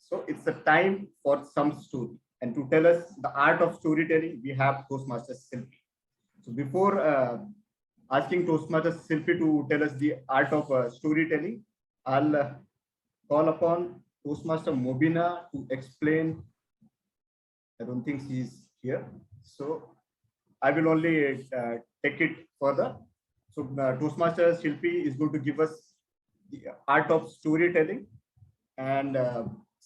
So it's the time for some story. And to tell us the art of storytelling, we have Toastmasters Silpi. So before asking Toastmasters Silpi to tell us the art of storytelling, I'll call upon Toastmaster Mobina to explain. I don't think she's here. So I will only take it further. So Toastmaster Shilpi is going to give us the art of storytelling, and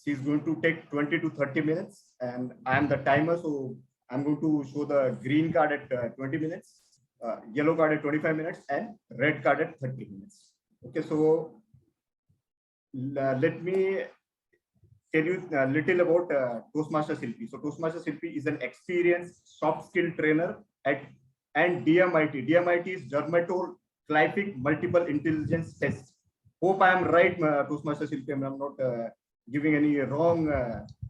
she's going to take 20 to 30 minutes. And I'm the timer, so I'm going to show the green card at 20 minutes, yellow card at 25 minutes, and red card at 30 minutes. Okay, so let me tell you a little about Toastmaster Silpi. So Toastmaster Silpi is an experienced soft skill trainer and DMIT. DMIT is Dermatoglyphic Multiple Intelligence Test. Hope I am right, Toastmaster Silpi. I'm not giving any wrong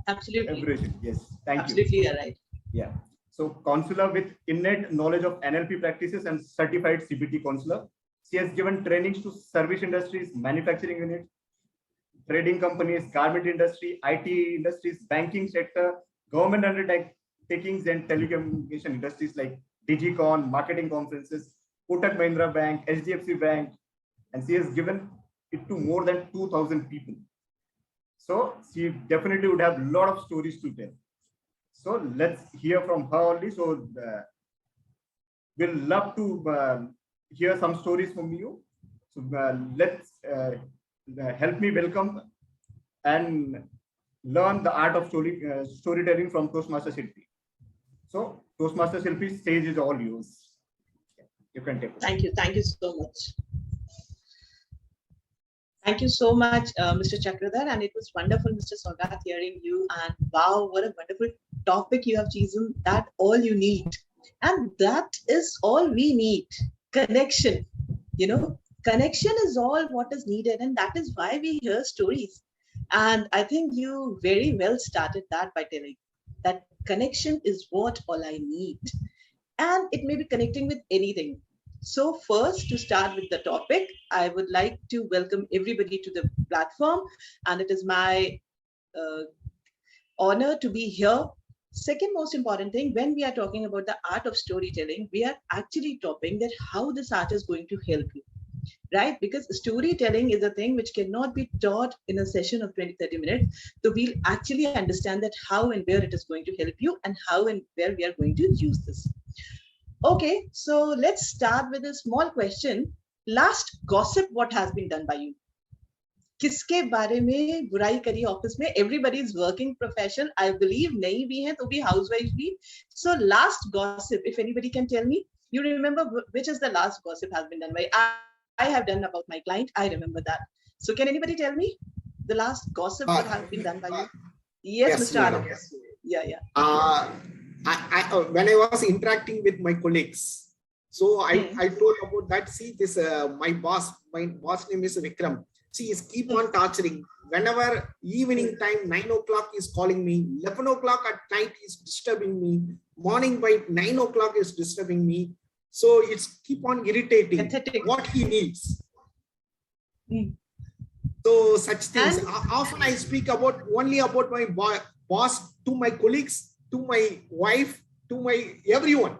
Absolutely. abbreviation. Yes, thank Absolutely, you. you're right. Yeah. So counselor with innate knowledge of NLP practices and certified CBT counselor. She has given trainings to service industries, manufacturing units, trading companies, garment industry, IT industries, banking sector, government undertakings, and telecommunication industries like Digicon, marketing conferences, Kotak Mahindra Bank, HDFC Bank, and she has given it to more than 2,000 people. So she definitely would have a lot of stories to tell. So let's hear from her only. So we'll love to hear some stories from you. So let's help me welcome and learn the art of storytelling from Toastmaster Shilpi. So Toastmaster Shilpi, stage is all yours. You can take it. Thank you. Thank you so much. Thank you so much, Mr. Chakradhar. And it was wonderful, Mr. Saugat, hearing you. And wow, what a wonderful topic you have chosen. That all you need. And that is all we need. Connection. You know, connection is all what is needed. And that is why we hear stories. And I think you very well started that by telling that connection is what all I need. And it may be connecting with anything. So first, to start with the topic, I would like to welcome everybody to the platform. And it is my honor to be here. Second most important thing, when we are talking about the art of storytelling, we are actually talking that how this art is going to help you. Right? Because storytelling is a thing which cannot be taught in a session of 20-30 minutes. So we'll actually understand that how and where it is going to help you and how and where we are going to use this. Okay, so let's start with a small question. Last gossip, what has been done by you? किसके बारे में बुराई करी office में? Everybody is working profession. I believe नहीं भी हैं तो भी housewife भी. So last gossip, if anybody can tell me, you remember which is the last gossip has been done by? I have done about my client. I remember that. So can anybody tell me the last gossip that has been done by you? Yes, Mr. Anand. Yeah. When I was interacting with my colleagues, so I told about that. See, this my boss name is Vikram. She is keep on torturing. Whenever evening time, 9 o'clock is calling me, 11 o'clock at night is disturbing me, morning by 9 o'clock is disturbing me. So it's keep on irritating. Pathetic. What he needs. So such things. And often I speak only about my boss to my colleagues, to my wife, to my everyone.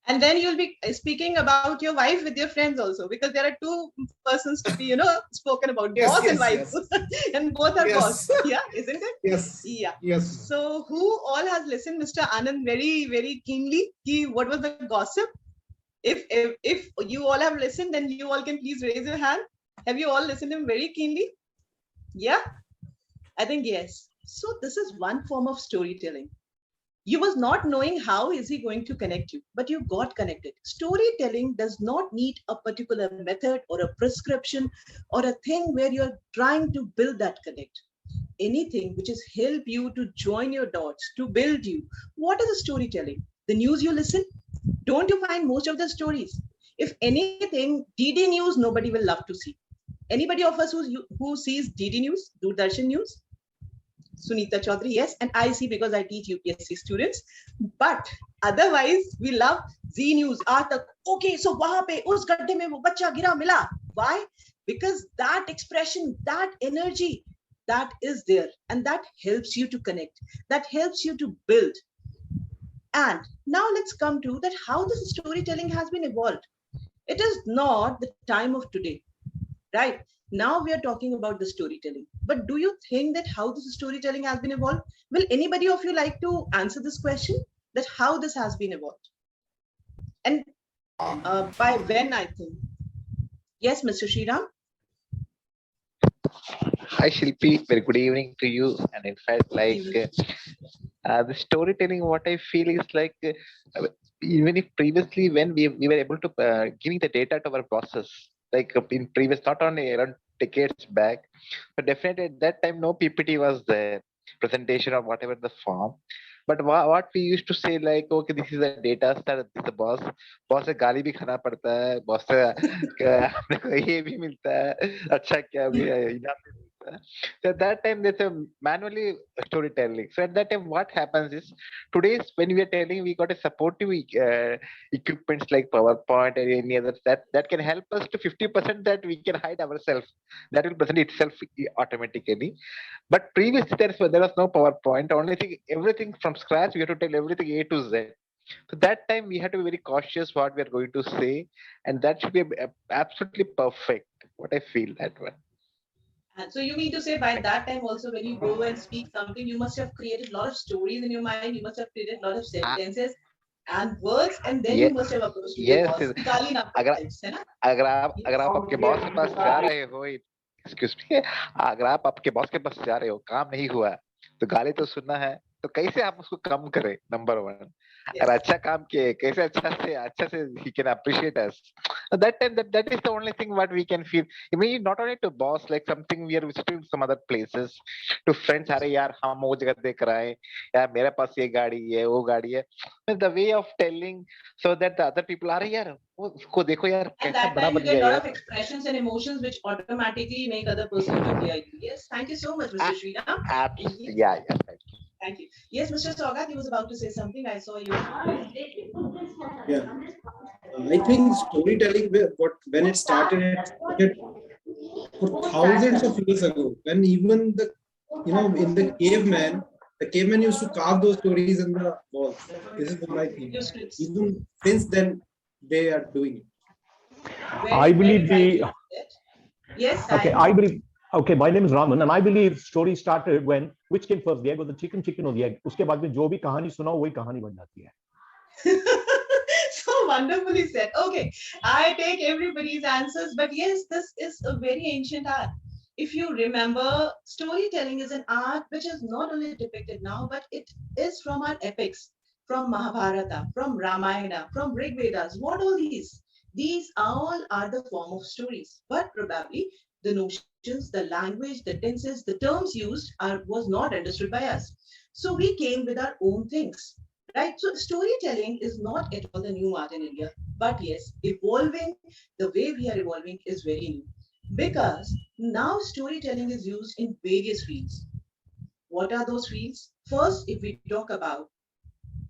And then you'll be speaking about your wife with your friends also, because there are two persons to be, spoken about, boss and wife. And both are boss. Yeah, isn't it? Yes. Yeah. Yes. So who all has listened, Mr. Anand, very, very keenly? What was the gossip? If you all have listened, then you all can please raise your hand. Have you all listened to him very keenly? Yeah, I think yes. So this is one form of storytelling. You was not knowing how is he going to connect you, but you got connected. Storytelling does not need a particular method or a prescription or a thing where you're trying to build that connect. Anything which is help you to join your dots, to build you. What is a storytelling? The news you listen? Don't you find most of the stories? If anything, DD News, nobody will love to see. Anybody of us who sees DD News, Doordarshan News? Sunita Chaudhary, yes, and I see because I teach UPSC students. But otherwise, we love Z News. Okay, so wahan pe us gadde mein wo bachcha gira mila. Why? Because that expression, that energy, that is there, and that helps you to connect, that helps you to build. And now let's come to that how this storytelling has been evolved. It is not the time of today, right? Now we are talking about the storytelling. But do you think that how this storytelling has been evolved? Will anybody of you like to answer this question? That how this has been evolved? And by when, I think. Yes, Mr. Sriram? Hi Shilpi, very good evening to you. And in fact, like the storytelling, what I feel is like even if previously when we were able to giving the data to our bosses, like in previous, not only around decades back, but definitely at that time no PPT was there, presentation or whatever the form. But what we used to say like, okay, this is the data, sir, this is the boss. Boss से गाली भी खाना पड़ता है, boss से अपने को ये भी मिलता है, अच्छा क्या भी है, इनाम भी मिलता है. So at that time there's a manually storytelling. So at that time what happens is today's when we are telling, we got a supportive equipments like PowerPoint or any other that can help us to 50% that we can hide ourselves. That will present itself automatically. But previously there was no PowerPoint. Only thing, everything from scratch, we have to tell everything A to Z. So that time we have to be very cautious what we are going to say, and that should be absolutely perfect. What I feel that one. And so you mean to say by that time also when you go and speak something, you must have created a lot of stories in your mind, you must have created a lot of sentences and words, and then you must have approached to your boss. गाली ना पड़े types, है ना? अगर आप आपके boss के पास जा रहे हो, एक्सक्यूज मी, अगर आप आपके बॉस के पास जा रहे हो, काम नहीं हुआ तो गाली तो सुनना है, तो कैसे आप उसको कम करें, नंबर वन. अगर अच्छा काम किए, कैसे अच्छा से he can appreciate us. That time that is the only thing what we can feel. I mean, not only to boss, like something we are visiting some other places, to friends, अरे यार हम वो जगह देख रहे हैं, यार मेरे पास ये गाड़ी है, वो गाड़ी है. The way of telling so that the other people, अरे यार उसको देखो यार कैसा बड़ा बन गया. And that time you get a lot of expressions and emotions which automatically make other person to hear you. Yes, thank you so much, Mr. Sriram. Yeah. Thank you. Yes, Mr. Sogat, he was about to say something. I saw you. Yeah. I think storytelling, when it started for thousands of years ago, when even in the cavemen used to carve those stories in the walls. This is what I think. Even since then, they are doing it. I believe Yes. I believe. Okay, my name is Raman, and I believe story started when which came first, the egg or the chicken or the egg. उसके बाद में जो भी कहानी सुनाओ वही कहानी बन जाती है. So wonderfully said. Okay, I take everybody's answers, but yes, this is a very ancient art. If you remember, storytelling is an art which is not only depicted now, but it is from our epics, from Mahabharata, from Ramayana, from Rig Vedas. What all these? These all are the form of stories, but probably the notions, the language, the tenses, the terms used was not understood by us. So we came with our own things, right? So storytelling is not at all the new art in India, but yes, evolving, the way we are evolving is very new. Because now storytelling is used in various fields. What are those fields? First, if we talk about,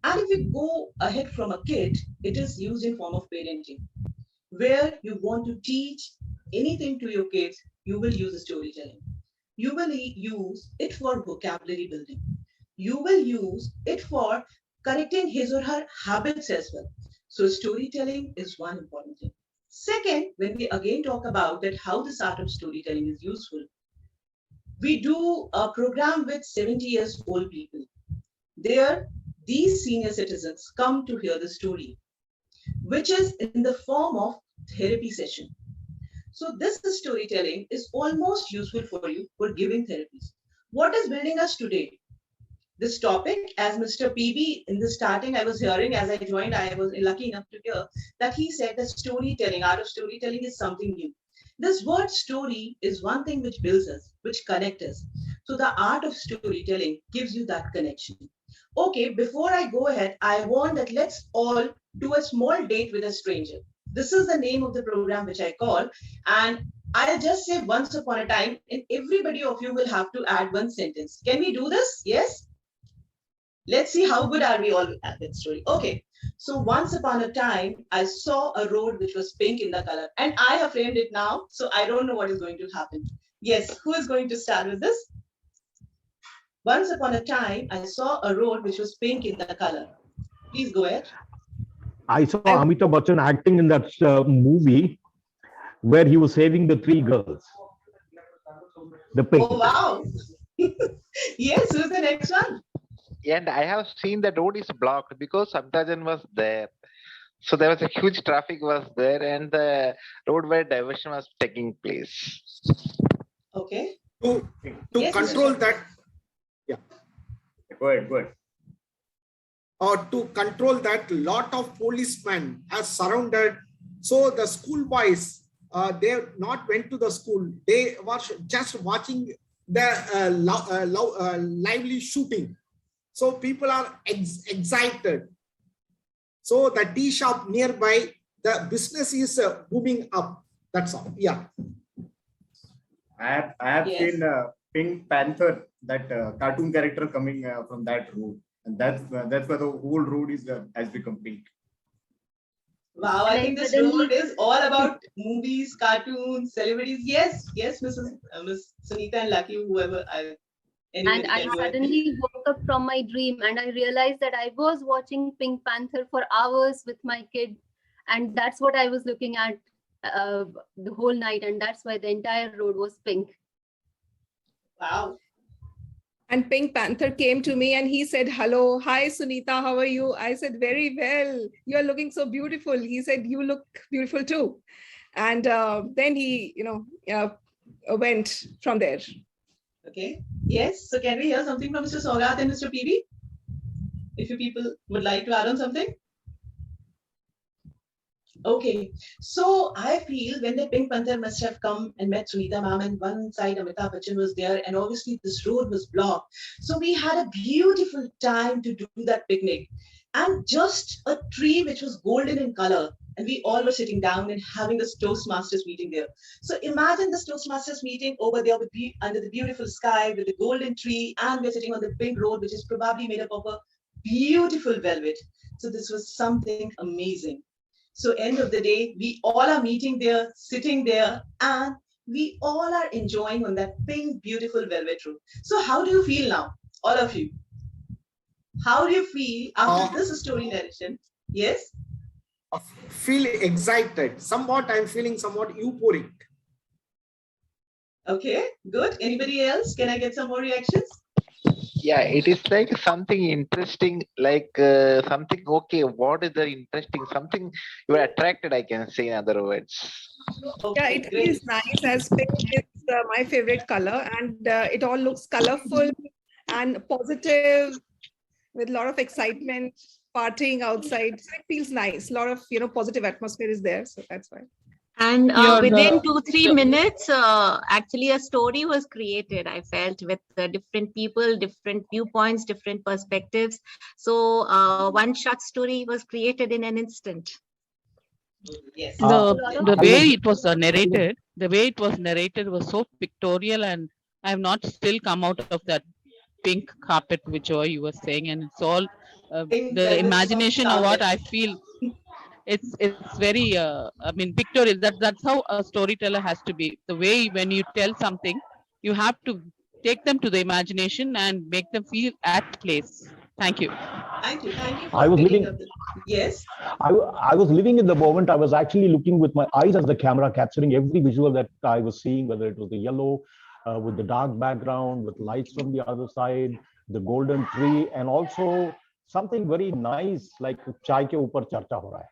and if we go ahead from a kid, it is used in form of parenting. Where you want to teach anything to your kids, you will use storytelling. You will use it for vocabulary building. You will use it for correcting his or her habits as well. So storytelling is one important thing. Second, when we again talk about that how this art of storytelling is useful, we do a program with 70 years old people. There, these senior citizens come to hear the story, which is in the form of therapy session. So this storytelling is almost useful for you for giving therapies. What is building us today? This topic, as Mr. PB in the starting, I was hearing as I joined, I was lucky enough to hear that he said that storytelling, art of storytelling is something new. This word story is one thing which builds us, which connects us. So the art of storytelling gives you that connection. Okay, before I go ahead, I want that let's all do a small date with a stranger. This is the name of the program which I call, and I'll just say once upon a time, and everybody of you will have to add one sentence. Can we do this? Yes? Let's see how good are we all at that story. Okay, so once upon a time, I saw a road which was pink in the color, and I have framed it now, so I don't know what is going to happen. Yes, who is going to start with this? Once upon a time, I saw a road which was pink in the color. Please go ahead. I saw Amitabh Bachchan acting in that movie where he was saving the three girls. The pink. Oh, wow. Yes, who's the next one? And I have seen the road is blocked because Samtajan was there. So there was a huge traffic was there and the roadway diversion was taking place. Okay. To Yes, control Mr. that, Go ahead, go ahead. to control that, lot of policemen are surrounded. So the school boys, they not went to the school. They were just watching the lively shooting. So people are excited. So the tea shop nearby, the business is booming up. That's all. Yeah. I have Yes. seen Pink Panther, that cartoon character coming from that road, and that's where the whole road is has become pink. Wow, I And think this suddenly- road is all about movies, cartoons, celebrities. Yes, yes, Miss Sunita and Lucky, whoever. And I Can go ahead. suddenly woke up from my dream and I realized that I was watching Pink Panther for hours with my kid. And that's what I was looking at the whole night. And that's why the entire road was pink. Wow. And Pink Panther came to me and he said, "Hello, hi Sunita, how are you?" I said, "Very well. You are looking so beautiful." He said, "You look beautiful too." And then he, went from there. Okay. Yes. So can we hear something from Mr. Sogat and Mr. PB? If you people would like to add on something. Okay, so I feel when the Pink Panther must have come and met Sunita ma'am, and one side Amitabh Bachchan was there, and obviously this road was blocked. So we had a beautiful time to do that picnic, and just a tree which was golden in color, and we all were sitting down and having this Toastmasters meeting there. So imagine this Toastmasters meeting over there with under the beautiful sky with the golden tree, and we're sitting on the pink road, which is probably made up of a beautiful velvet. So this was something amazing. So end of the day, we all are meeting there, sitting there, and we all are enjoying on that pink, beautiful velvet road. So how do you feel now, all of you? How do you feel after this story narration? Yes? Feel excited. Somewhat I'm feeling somewhat euphoric. Okay, good. Anybody else? Can I get some more reactions? Yeah, it is like something interesting, like something, okay, what is the interesting, something you are attracted, I can say in other words. Okay, Yeah, it great. is nice as pink is my favorite color, and it all looks colorful and positive with a lot of excitement, partying outside. So it feels nice. A lot of positive atmosphere is there. So that's why. And Your, within 2-3 minutes, actually a story was created, I felt, with different people, different viewpoints, different perspectives. So one short story was created in an instant. Yes. the way it was narrated, was so pictorial, and I have not still come out of that pink carpet which you were saying, and it's all Pink the velvet imagination soft of what carpet. I feel. It's very I mean, pictorial. That's how a storyteller has to be. The way when you tell something, you have to take them to the imagination and make them feel at place. Thank you. Thank you. Thank you I for was picking living- up the... Yes. I was living in the moment. I was actually looking with my eyes as the camera, capturing every visual that I was seeing, whether it was the yellow with the dark background, with lights from the other side, the golden tree, and also something very nice like chai ke upar charcha ho raha hai.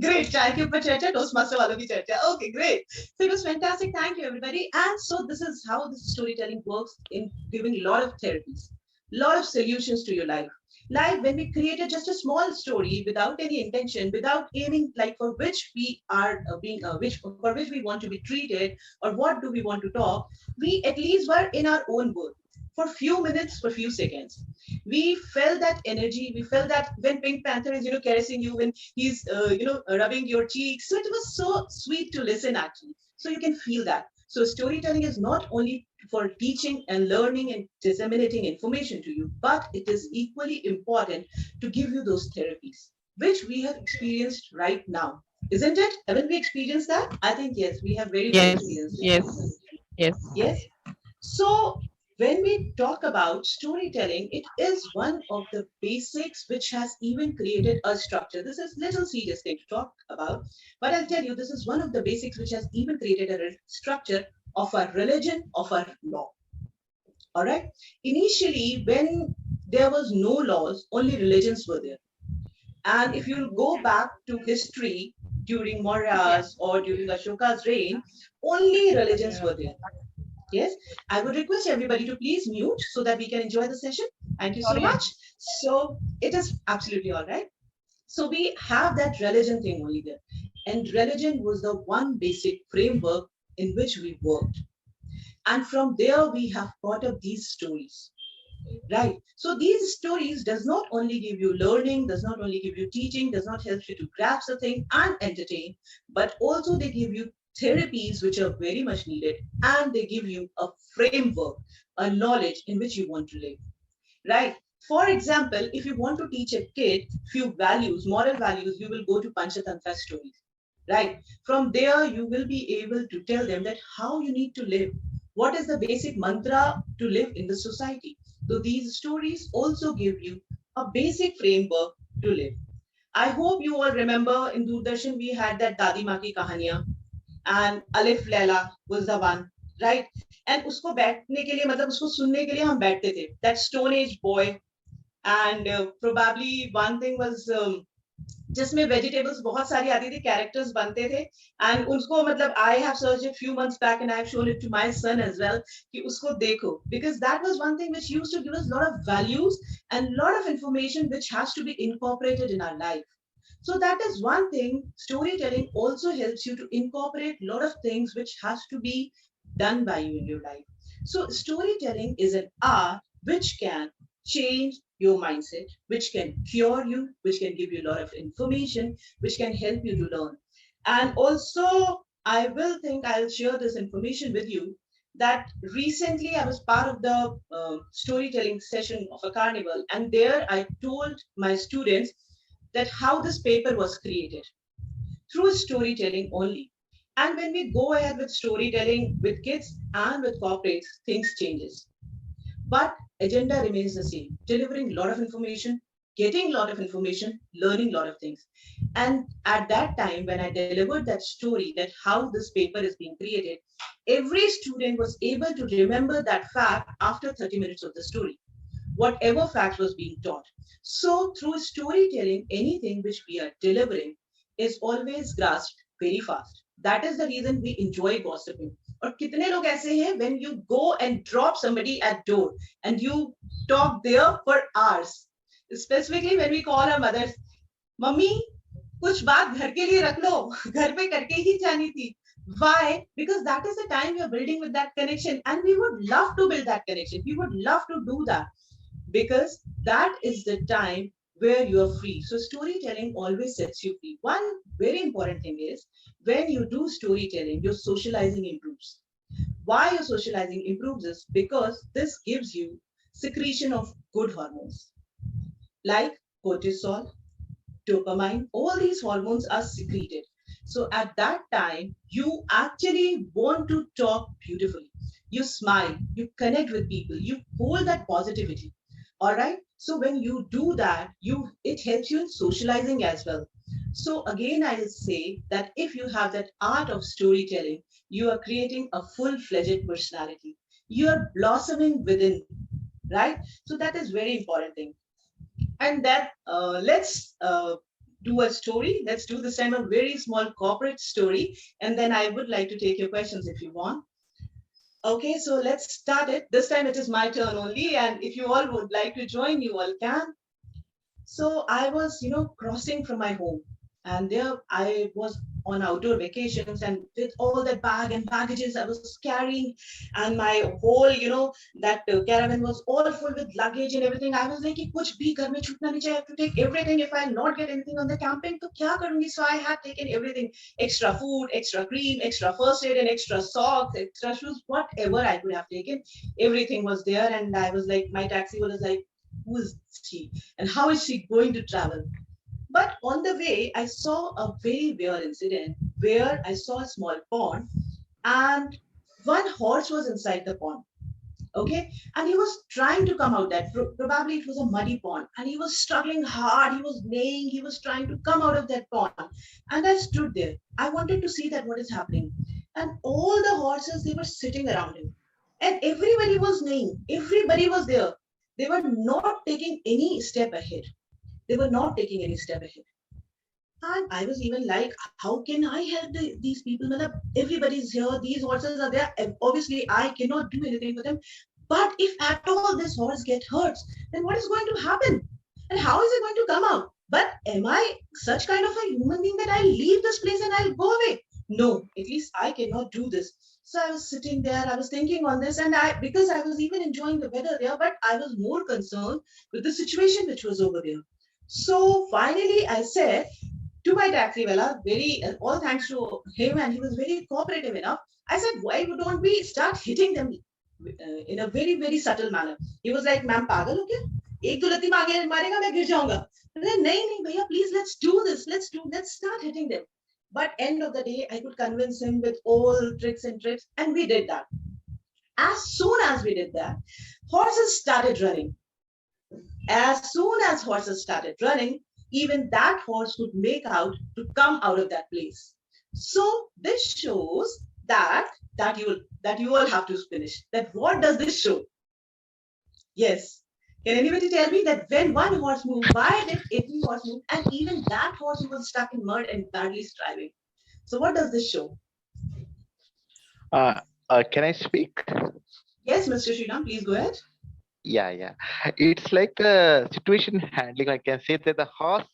Great. Chai ke upar charcha, Toastmaster wala bhi charcha. Okay, great. So it was fantastic. Thank you, everybody. And so this is how this storytelling works in giving a lot of therapies, lot of solutions to your life. Like when we created just a small story without any intention, without aiming like for which we are for which we want to be treated, or what do we want to talk, we at least were in our own world for few minutes, for few seconds. We felt that energy. We felt that when Pink Panther is, caressing you, when he's, rubbing your cheeks. So it was so sweet to listen actually. So you can feel that. So storytelling is not only for teaching and learning and disseminating information to you, but it is equally important to give you those therapies, which we have experienced right now. Isn't it? Haven't we experienced that? I think yes, we have very well Yes, experienced it. yes, yes. Yes. So when we talk about storytelling, it is one of the basics which has even created a structure. This is little serious thing to talk about, but I'll tell you, this is one of the basics which has even created a structure of our religion, of our law. All right. Initially, when there was no laws, only religions were there. And if you go back to history during Maurya's or during Ashoka's reign, only religions were there. Yes, I would request everybody to please mute so that we can enjoy the session. Thank you so much. So it is absolutely all right. So we have that religion thing only there. And religion was the one basic framework in which we worked. And from there, we have got up these stories. Right. So these stories does not only give you learning, does not only give you teaching, does not help you to grasp the thing and entertain, but also they give you therapies which are very much needed, and they give you a framework, a knowledge in which you want to live. Right. For example, if you want to teach a kid few values, moral values, you will go to Panchatantra stories. Right. From there, you will be able to tell them that how you need to live. What is the basic mantra to live in the society? So these stories also give you a basic framework to live. I hope you all remember in Doordarshan we had that Dadi Ma Ki Kahaniyan, and Alif Laila was the one, right? And usko बैठने के लिए मतलब उसको सुनने के लिए हम बैठते थे. That Stone Age boy, and probably one thing was जिसमें वेजिटेबल्स बहुत सारी आती थी, कैरेक्टर्स बनते थे, एंड उसको मतलब I have search it few months back and I have shown it to my son as well कि उसको देखो, because that was one thing which used to give us lot of values and lot of information which has to be incorporated in our life. So that is one thing. Storytelling also helps you to incorporate a lot of things which has to be done by you in your life. So storytelling is an art which can change your mindset, which can cure you, which can give you a lot of information, which can help you to learn. And also, I will think I'll share this information with you that recently I was part of the storytelling session of a carnival, and there I told my students that how this paper was created through storytelling only. And when we go ahead with storytelling with kids and with corporates, things changes. But agenda remains the same, delivering a lot of information, getting a lot of information, learning a lot of things. And at that time, when I delivered that story, that how this paper is being created, every student was able to remember that fact after 30 minutes of the story, whatever fact was being taught. So through storytelling, anything which we are delivering is always grasped very fast. That is the reason we enjoy gossiping. और कितने लोग ऐसे हैं, when you go and drop somebody at door and you talk there for hours, specifically when we call our mothers, mummy कुछ बात घर के लिए रख लो, घर पे करके ही जानी थी. Why? Because that is the time you're building with that connection, and we would love to build that connection. We would love to do that because that is the time where you are free. So storytelling always sets you free. One very important thing is when you do storytelling, your socializing improves. Why your socializing improves is because this gives you secretion of good hormones like cortisol, dopamine. All these hormones are secreted. So at that time, you actually want to talk beautifully. You smile, you connect with people, you hold that positivity. All right. So when you do that, it helps you in socializing as well. So again, I will say that if you have that art of storytelling, you are creating a full-fledged personality. You are blossoming within, right? So that is very important thing. And that let's do a story. Let's do this time a very small corporate story, and then I would like to take your questions if you want. Okay, so let's start it. This time it is my turn only, and if you all would like to join, you all can. So I was, crossing from my home, and there I was on outdoor vacations, and with all that bag and baggages I was carrying, and my whole, that caravan was all full with luggage and everything. I was like, kuch bhi ghar mein chutna nahi chahiye. I have to take everything. If I'll not get anything on the camping, to kya karungi? So I had taken everything: extra food, extra cream, extra first aid, and extra socks, extra shoes, whatever I could have taken. Everything was there, and I was like, my taxi was like, who is she and how is she going to travel? But on the way, I saw a very weird incident where I saw a small pond and one horse was inside the pond. Okay, and he was trying to come out that probably it was a muddy pond, and he was struggling hard. He was neighing. He was trying to come out of that pond, and I stood there. I wanted to see that what is happening, and all the horses they were sitting around him, and everybody was neighing. Everybody was there. They were not taking any step ahead. They were not taking any step ahead. And I was even like, how can I help these people? Matlab, everybody's here, these horses are there. And obviously, I cannot do anything for them. But if at all this horse gets hurt, then what is going to happen? And how is it going to come out? But am I such kind of a human being that I'll leave this place and I'll go away? No, at least I cannot do this. So I was sitting there, I was thinking on this, and because I was even enjoying the weather there, but I was more concerned with the situation which was over there. So finally, I said, to my taxi wala, all thanks to him, and he was very cooperative enough. I said, why don't we start hitting them in a very, very subtle manner? He was like, ma'am, pagal ho kya? Ek do lati marega, main gir jaunga. I said, nahi, bhaiya, please, let's do this. Let's start hitting them. But end of the day, I could convince him with all tricks and tricks, and we did that. As soon as we did that, horses started running. As soon as horses started running, even that horse could make out to come out of that place. So this shows that you all have to finish. That what does this show? Yes. Can anybody tell me that when one horse moved, why did every horse move? And even that horse was stuck in mud and badly striving. So what does this show? Can I speak? Yes, Mr. Sriram, please go ahead. Yeah. It's like a situation handling. I can say that the horse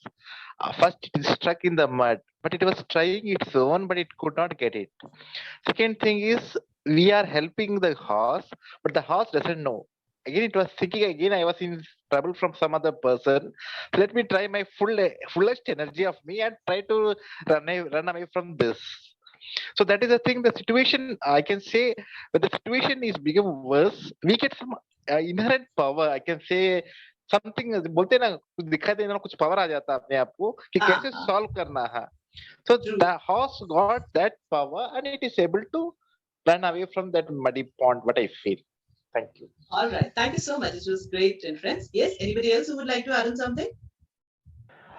first it is stuck in the mud, but it was trying its own, but it could not get it. Second thing is we are helping the horse, but the horse doesn't know. Again, it was thinking again I was in trouble from some other person. Let me try my fullest energy of me and try to run away from this. So that is the thing. The situation I can say, when the situation is become worse, we get some inherent power. I can say something. बोलते हैं ना कुछ दिखाई देना कुछ power आ जाता है अपने आप को कि कैसे solve करना है. So the horse got that power and it is able to run away from that muddy pond. What I feel. Thank you. All right. Thank you so much. It was great inference. Yes. Anybody else who would like to add on something?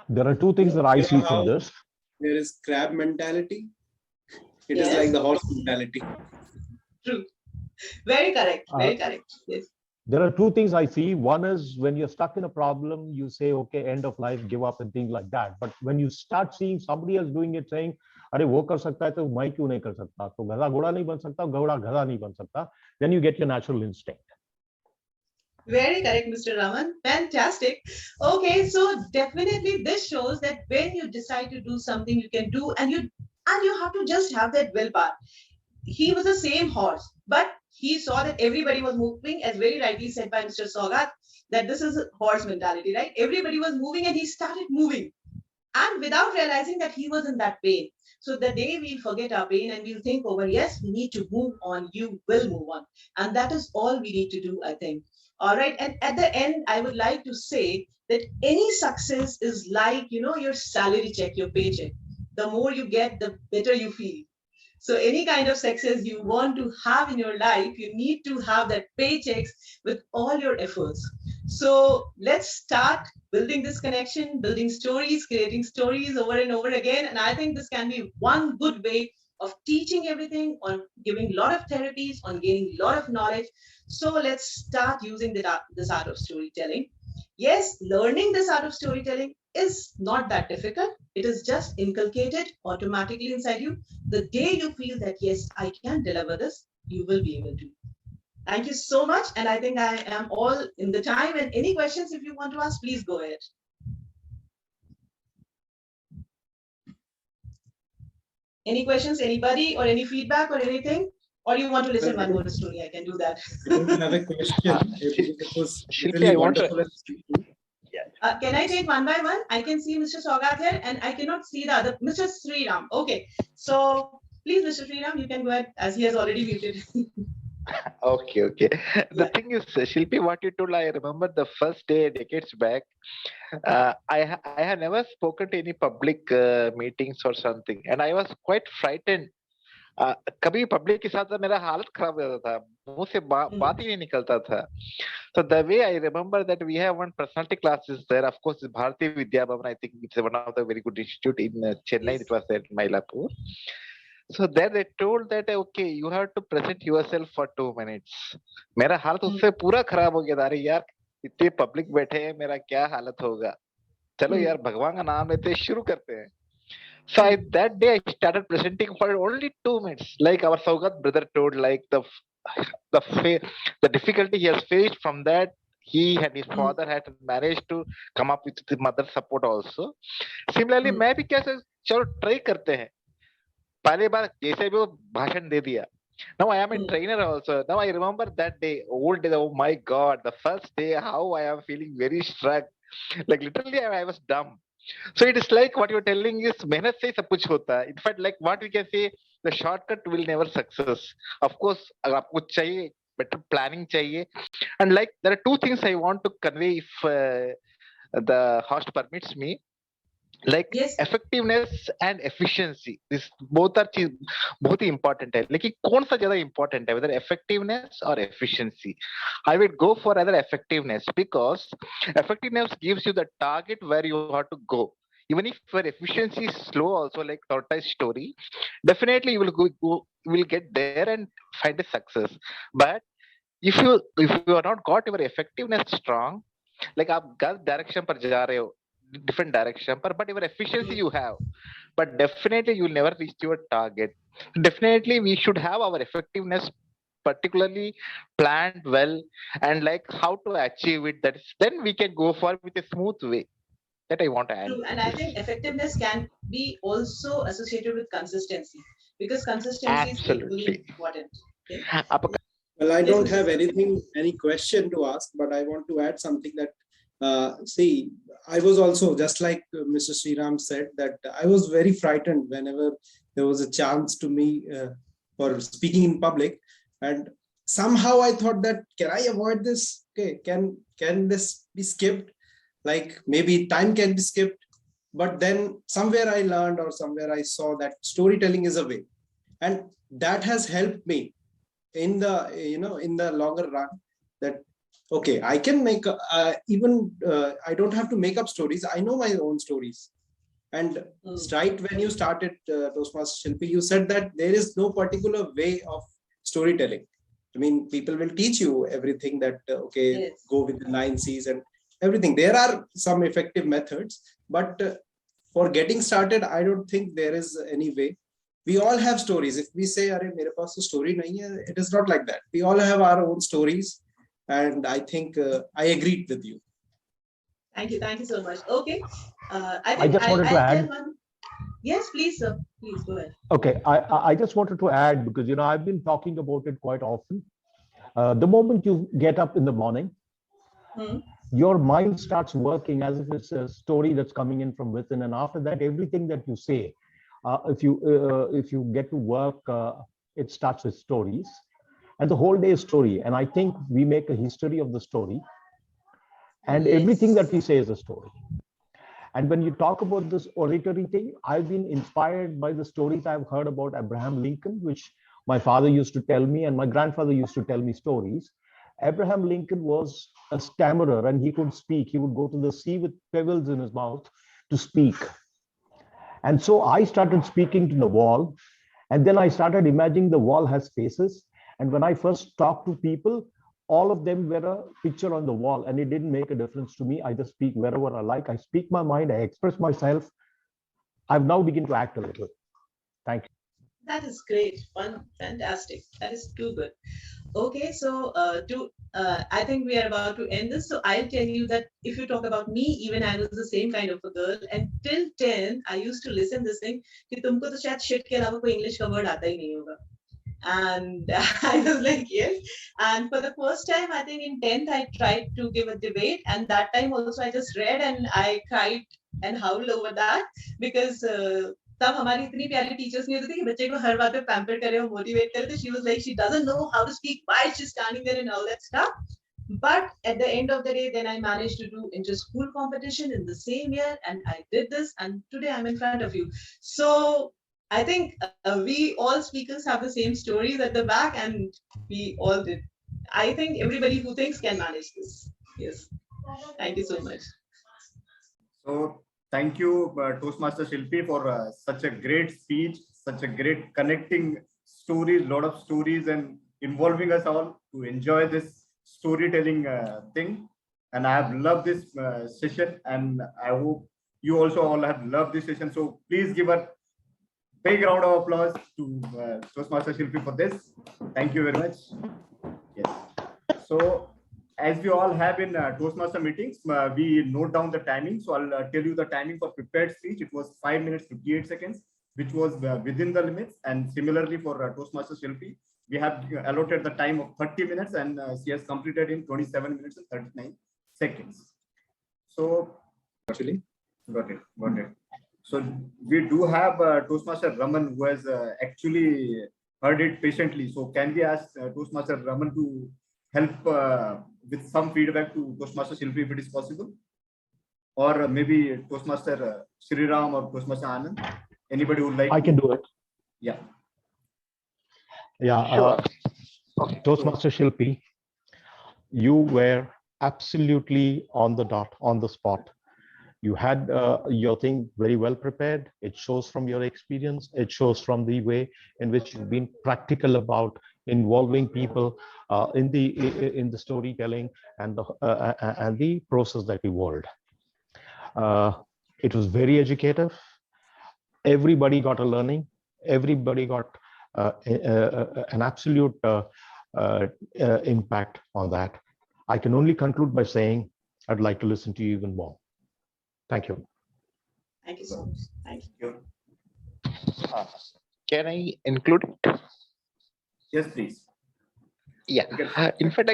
There are two things that I see from this. There is crab mentality. It Yes. is like the horse mentality. True. Very correct. Very correct. Yes. There are two things I see. One is when you're stuck in a problem, you say, okay, end of life, give up and things like that. But when you start seeing somebody else doing it, saying, अरे वो कर सकता है तो मैं क्यों नहीं कर सकता? तो गधा घोड़ा नहीं बन सकता, घोड़ा गधा नहीं बन सकता. Then you get your natural instinct. Very correct, Mr. Raman. Fantastic. Okay, so definitely this shows that when you decide to do something, you can do, and you have to just have that willpower. He was the same horse, but he saw that everybody was moving, as very rightly said by Mr. Sogat, that this is a horse mentality, right? Everybody was moving and he started moving, and without realizing that he was in that pain. So the day we forget our pain and we'll think over, yes, we need to move on, you will move on. And that is all we need to do, I think. All right. And at the end, I would like to say that any success is like, your salary check, your paycheck. The more you get, the better you feel. So any kind of success you want to have in your life, you need to have that paychecks with all your efforts. So let's start building this connection, building stories, creating stories over and over again. And I think this can be one good way of teaching everything, on giving a lot of therapies, on gaining a lot of knowledge. So let's start using this art of storytelling. Yes, learning this art of storytelling is not that difficult. It is just inculcated automatically inside you. The day you feel that, yes, I can deliver this, you will be able to. Thank you so much. And I think I am all in the time. And any questions, if you want to ask, please go ahead. Any questions, anybody, or any feedback or anything? Or you want to listen one more story? I can do that. Another question. It was Shilpi, really I want to- wonderful. Can I take one by one? I can see Mr. Sogat here and I cannot see the other. Mr. Sriram. Okay. So please, Mr. Sriram, you can go ahead as he has already muted. Okay. The thing is, Shilpi, what you told, I remember the first day decades back. I have never spoken to any public meetings or something, and I was quite frightened. कभी public के साथ मेरा हालत खराब हो जाता था, मुंह से बात ही नहीं निकलता था. So the way I remember that we have one personality classes there, of course, Bharati Vidya Bhavan. I think it's one of the very good institute in Chennai. Yes. It was at Mylapore. So there they told that okay, you have to present yourself for 2 minutes. मेरा हालत उससे पूरा खराब हो गया था. अरे यार, इतने पब्लिक बैठे हैं, मेरा क्या हालत होगा. चलो यार, भगवान का नाम लेते शुरू करते हैं. So that day I started presenting for only 2 minutes. Like our Saugat brother told, like the difficulty he has faced from that, he and his father had managed to come up with the mother support also. Similarly, मैं भी कैसे चलो try करते हैं. पहले बार जैसे भी वो भाषण दे दिया. Now I am a trainer also. Now I remember that day, old day. Oh my God, the first day, how I am feeling very struck. Like literally, I was dumb. So it is like what you're telling is मेहनत से ही सब कुछ होता है. In fact, like what we can say, the shortcut will never success. Of course, अगर आपको चाहिए better planning चाहिए. And like there are two things I want to convey if the host permits me. Like Yes. effectiveness and efficiency, this both are चीज बहुत ही important है. लेकिन कौन सा ज्यादा important है, whether effectiveness or efficiency? I would go for either effectiveness, because effectiveness gives you the target where you have to go. Even if your efficiency is slow also, like tortoise story, definitely you will get there and find a success. But if you are not got your effectiveness strong, like आप गलत direction पर जा रहे हो, different direction but your efficiency you have, but definitely you will never reach your target. Definitely we should have our effectiveness particularly planned well, and like how to achieve it, that is, then we can go for with a smooth way. That I want to add. True. And I think effectiveness can be also associated with consistency, because consistency is equally Absolutely. important. Okay? Well, I don't have any question to ask, but I want to add something that, see, I was also, just like Mr. Sriram said, that I was very frightened whenever there was a chance to me for speaking in public. And somehow I thought that, can I avoid this? Okay, can this be skipped? Like maybe time can be skipped. But then somewhere I learned, or somewhere I saw that storytelling is a way. And that has helped me in the, in the longer run, that okay, I can make even I don't have to make up stories. I know my own stories. And right when you started Toastmasters Shilpi, you said that there is no particular way of storytelling. I mean, people will teach you everything that okay, Yes. go with the 9 C's and everything. There are some effective methods, but for getting started, I don't think there is any way. We all have stories. If we say, "Arey, mere paas to story nahi hai," it is not like that. We all have our own stories. And I think I agreed with you. Thank you so much. Okay, I just wanted to add. Yes, please, sir. Please go ahead. Okay, I just wanted to add, because I've been talking about it quite often. The moment you get up in the morning, your mind starts working as if it's a story that's coming in from within, and after that, everything that you say, if you get to work, it starts with stories. And the whole day is story. And I think we make a history of the story. And everything that we say is a story. And when you talk about this oratory thing, I've been inspired by the stories I've heard about Abraham Lincoln, which my father used to tell me, and my grandfather used to tell me stories. Abraham Lincoln was a stammerer, and he could speak. He would go to the sea with pebbles in his mouth to speak. And so I started speaking to the wall. And then I started imagining the wall has faces. And when I first talked to people, all of them were a picture on the wall, and it didn't make a difference to me. I just speak wherever I like. I speak my mind. I express myself. I've now begun to act a little. Thank you. That is great. Fun. Fantastic. That is too good. Okay, so I think we are about to end this. So I'll tell you that if you talk about me, even I was the same kind of a girl. And till 10, I used to listen this thing, कि तुमको तो शायद shit के अलावा कोई English का word आता ही नहीं होगा. And I was like, yes. And for the first time, I think in 10th, I tried to give a debate. And that time also, I just read and I cried and howled over that, because तब हमारी इतनी प्यारी teachers नहीं होती थी कि बच्चे को हर बात पे पैम्पर करे और मोटिवेट करे. She was like, she doesn't know how to speak, why is she standing there and all that stuff. But at the end of the day, then I managed to do inter-school competition in the same year, and I did this, and today I'm in front of you. So I think we all speakers have the same stories at the back, and we all did. I think everybody who thinks can manage this. Yes. Thank you so much. So thank you, Toastmaster Shilpi, for such a great speech, such a great connecting stories, lot of stories, and involving us all to enjoy this storytelling thing. And I have loved this session, and I hope you also all have loved this session. So please give a big round of applause to Toastmaster Shilpi for this. Thank you very much. Yes. So as we all have in Toastmaster meetings, we note down the timing. So I'll tell you the timing for prepared speech. It was 5 minutes 58 seconds, which was within the limits. And similarly for Toastmaster Shilpi, we have allotted the time of 30 minutes, and she has completed in 27 minutes and 39 seconds. So Actually, got it. So we do have Toastmaster Raman, who has actually heard it patiently. So can we ask Toastmaster Raman to help with some feedback to Toastmaster Shilpi if it is possible? Or maybe Toastmaster Sriram or Toastmaster Anand? Anybody would like? I can do it. Yeah. Yeah. Sure. Okay. Toastmaster Shilpi, you were absolutely on the dot, on the spot. You had your thing very well prepared. It shows from your experience. It shows from the way in which you've been practical about involving people in the storytelling and the process that evolved. It was very educative. Everybody got a learning. Everybody got an absolute impact on that. I can only conclude by saying I'd like to listen to you even more. Thank you. Thank you so much. Thank you. Can I include it? Yes, please. Yeah. In fact,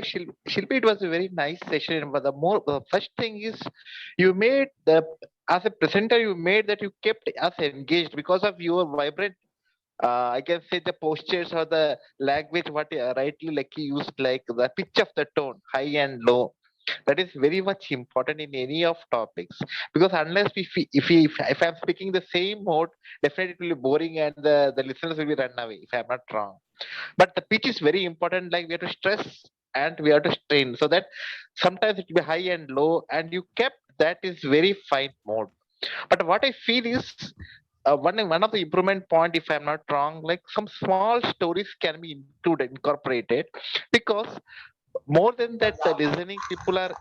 Shilpi, it was a very nice session. But the first thing is, you made as a presenter, you made that you kept us engaged because of your vibrant. I can say the postures or the language, what rightly like you used, like the pitch of the tone, high and low. That is very much important in any of topics, because unless if I'm speaking the same mode, definitely it will be boring and the listeners will be run away if I'm not wrong. But the pitch is very important. Like we have to stress and we have to strain, so that sometimes it will be high and low, and you kept that is very fine mode. But what I feel is one of the improvement point, if I'm not wrong, like some small stories can be incorporated, because more than that, the listening people are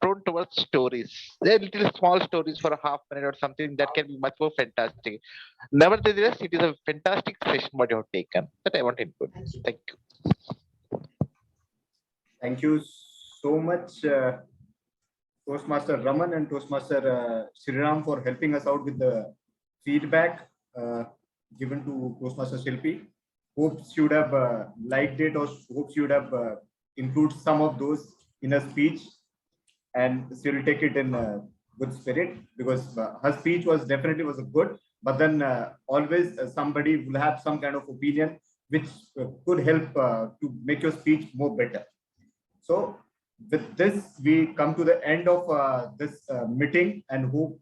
prone towards stories. They're little small stories for a half minute or something that can be much more fantastic. Nevertheless, it is a fantastic session what you have taken that I want to input. Thank you. Thank you so much, Toastmaster Raman and Toastmaster Sriram, for helping us out with the feedback given to Toastmaster Shilpi. Hopes you would have liked it, or hopes you would have include some of those in her speech, and she will take it in good spirit, because her speech was definitely was good, but then always somebody will have some kind of opinion which could help to make your speech more better. So with this, we come to the end of this meeting, and hope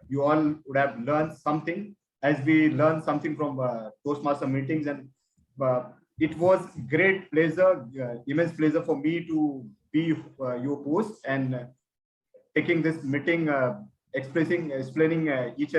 you all would have learned something, as we learned something from Toastmaster meetings. And it was great pleasure, immense pleasure for me to be your host and taking this meeting, explaining each and